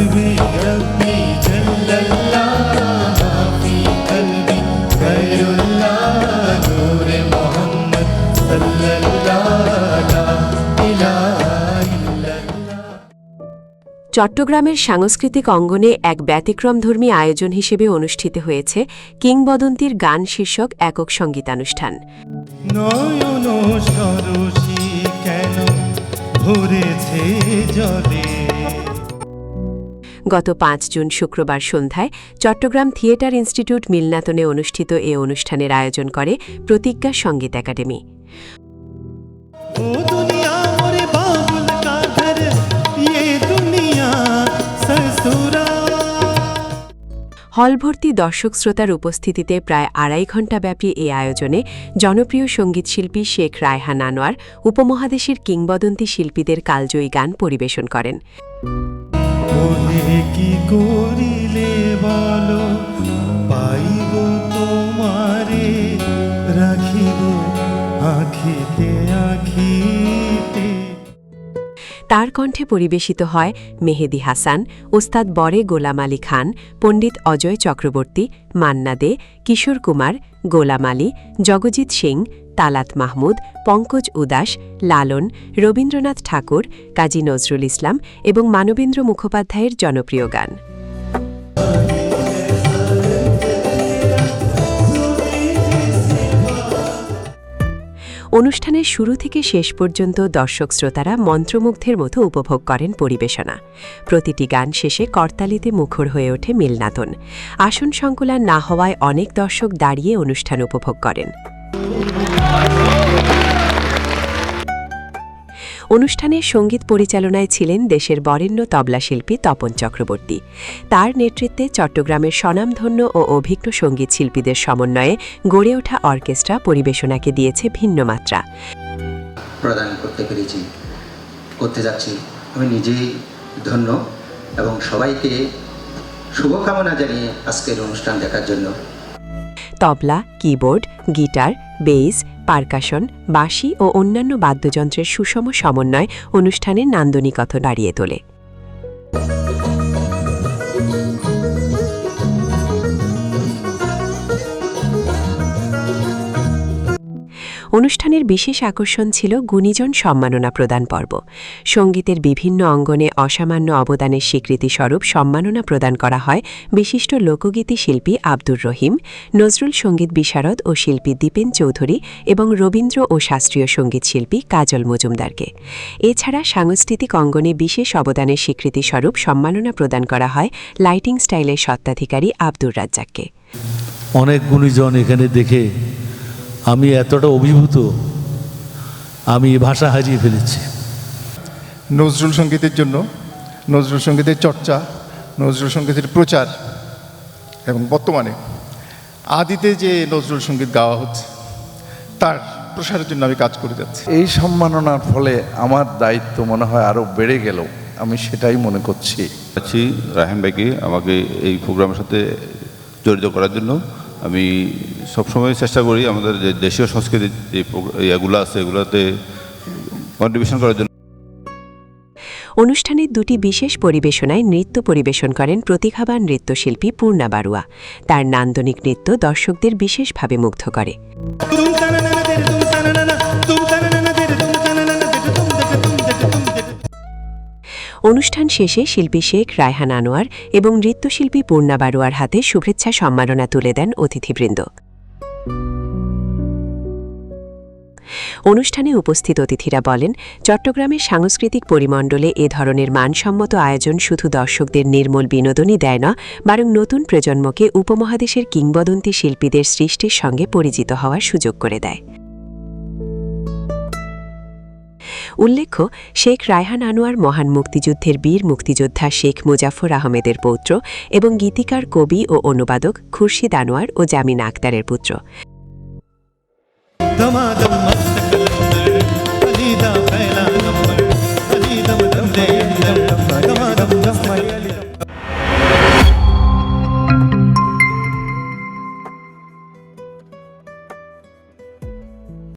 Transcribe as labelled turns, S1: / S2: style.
S1: حسبي ربي جل الله في قلبي خير الله نور محمد صلى الله لا إله إلا الله।
S2: চট্টগ্রামের সাংস্কৃতিক অঙ্গনে এক ব্যতিক্রমধর্মী আয়োজন হিসেবে অনুষ্ঠিত হয়েছে কিংবদন্তির গান শীর্ষক একক সঙ্গীতানুষ্ঠান।
S1: নয়ন সরসী কেন ভরেছে জলে।
S2: গত ৫ জুন শুক্রবার সন্ধ্যায় চট্টগ্রাম থিয়েটার ইনস্টিটিউট মিলনায়তনে অনুষ্ঠিত এ অনুষ্ঠানের আয়োজন করে প্রতিজ্ঞা সঙ্গীত একাডেমি।
S1: ও দুনিয়া মোরে বাবুল কা ঘর ये दुनिया ससुरा।
S2: হলভর্তি দর্শক শ্রোতার উপস্থিতিতে প্রায় ২.৫ ঘণ্টাব্যাপী এ আয়োজনে জনপ্রিয় সঙ্গীতশিল্পী শেখ রায়হান আনোয়ার উপমহাদেশের কিংবদন্তি শিল্পীদের কালজয়ী গান পরিবেশন করেন।
S1: ওহে কি করিলে বলো পাইব তোমারে রাখিব আখিতে আখিতে।
S2: তার কণ্ঠে পরিবেশিত হয় মেহেদি হাসান, ওস্তাদ বরে গোলাম আলী খান, পণ্ডিত অজয় চক্রবর্তী, মান্না দে, কিশোর কুমার, গোলাম আলী, জগজিৎ সিং, তালাত মাহমুদ, পঙ্কজ উদাস, লালন, রবীন্দ্রনাথ ঠাকুর, কাজী নজরুল ইসলাম এবং মানবেন্দ্র মুখোপাধ্যায়ের জনপ্রিয় গান। অনুষ্ঠানের শুরু থেকে শেষ পর্যন্ত দর্শক শ্রোতারা মন্ত্রমুগ্ধের মতো উপভোগ করেন পরিবেশনা। প্রতিটি গান শেষে করতালিতে মুখর হয়ে ওঠে মিলনায়তন। আসন সংকুলান না হওয়ায় অনেক দর্শক দাঁড়িয়ে অনুষ্ঠান উপভোগ করেন। অনুষ্ঠানের সঙ্গীত পরিচালনায় ছিলেন দেশের বরেণ্য তবলাশিল্পী তপন চক্রবর্তী। তার নেতৃত্বে চট্টগ্রামের স্বনামধন্য ও অভিজ্ঞ সঙ্গীত শিল্পীদের সমন্বয়ে গড়ে ওঠা অর্কেস্ট্রা পরিবেশনাকে দিয়েছে ভিন্ন মাত্রা।
S3: প্রদান করতে যাচ্ছি আমি নিজেই ধন্য এবং সবাইকে শুভকামনা জানিয়ে আজকের অনুষ্ঠান দেখার জন্য।
S2: তবলা, কিবোর্ড, গিটার, বেস, পারকাশন, বাঁশি ও অন্যান্য বাদ্যযন্ত্রের সুষম সমন্বয় অনুষ্ঠানের নান্দনিকতা বাড়িয়ে তোলে। অনুষ্ঠানের বিশেষ আকর্ষণ ছিল গুণীজন সম্মাননা প্রদান পর্ব। সঙ্গীতের বিভিন্ন অঙ্গনে অসামান্য অবদানের স্বীকৃতিস্বরূপ সম্মাননা প্রদান করা হয় বিশিষ্ট লোকগীতি শিল্পী আব্দুর রহিম, নজরুল সঙ্গীত বিশারদ ও শিল্পী দীপেন চৌধুরী এবং রবীন্দ্র ও শাস্ত্রীয় সঙ্গীত শিল্পী কাজল মজুমদারকে। এছাড়া সাংস্কৃতিক অঙ্গনে বিশেষ অবদানের স্বীকৃতিস্বরূপ সম্মাননা প্রদান করা হয় লাইটিং স্টাইলের স্বত্বাধিকারী আব্দুর রাজ্জাককে।
S4: অনেক গুণীজন এখানে দেখে আমি এতটা অভিভূত, আমি ভাষা হারিয়ে ফেলেছি।
S5: নজরুল সঙ্গীতের জন্য, নজরুল সঙ্গীতের চর্চা, নজরুল সঙ্গীতের প্রচার এবং বর্তমানে আদিতে যে নজরুল সঙ্গীত গাওয়া হচ্ছে তার প্রসারের জন্য আমি কাজ করে যাচ্ছি।
S6: এই সম্মাননার ফলে আমার দায়িত্ব মনে হয় আরও বেড়ে গেল, আমি সেটাই মনে করছি।
S7: রায়হান ভাইকে আমাকে এই প্রোগ্রামের সাথে জড়িত করার জন্য। আমি সবসময় চেষ্টা করি আমাদের যে দেশীয় সংস্কৃতির যে এগুলো আছে এগুলোতে কন্ট্রিবিউশন করার জন্য।
S2: অনুষ্ঠানের দুটি বিশেষ পরিবেশনায় নৃত্য পরিবেশন করেন প্রতিভাবান নৃত্যশিল্পী পূর্ণা বারুয়া। তার নান্দনিক নৃত্য দর্শকদের বিশেষভাবে মুগ্ধ করে। অনুষ্ঠান শেষে শিল্পী শেখ রায়হান আনোয়ার এবং নৃত্যশিল্পী পূর্ণা বারুয়ার হাতে শুভেচ্ছা সম্মাননা তুলে দেন অতিথিবৃন্দ। অনুষ্ঠানে উপস্থিত অতিথিরা বলেন, চট্টগ্রামের সাংস্কৃতিক পরিমণ্ডলে এ ধরনের মানসম্মত আয়োজন শুধু দর্শকদের নির্মল বিনোদনই দেয় না, বরং নতুন প্রজন্মকে উপমহাদেশের কিংবদন্তি শিল্পীদের সৃষ্টির সঙ্গে পরিচিত হওয়ার সুযোগ করে দেয়। উল্লেখ্য, শেখ রায়হান আনোয়ার মহান মুক্তিযুদ্ধের বীর মুক্তিযোদ্ধা শেখ মুজাফর আহমেদের পৌত্র এবং গীতিকার, কবি ও অনুবাদক খুরশিদ আনোয়ার ও জামিনা আক্তারের পুত্র।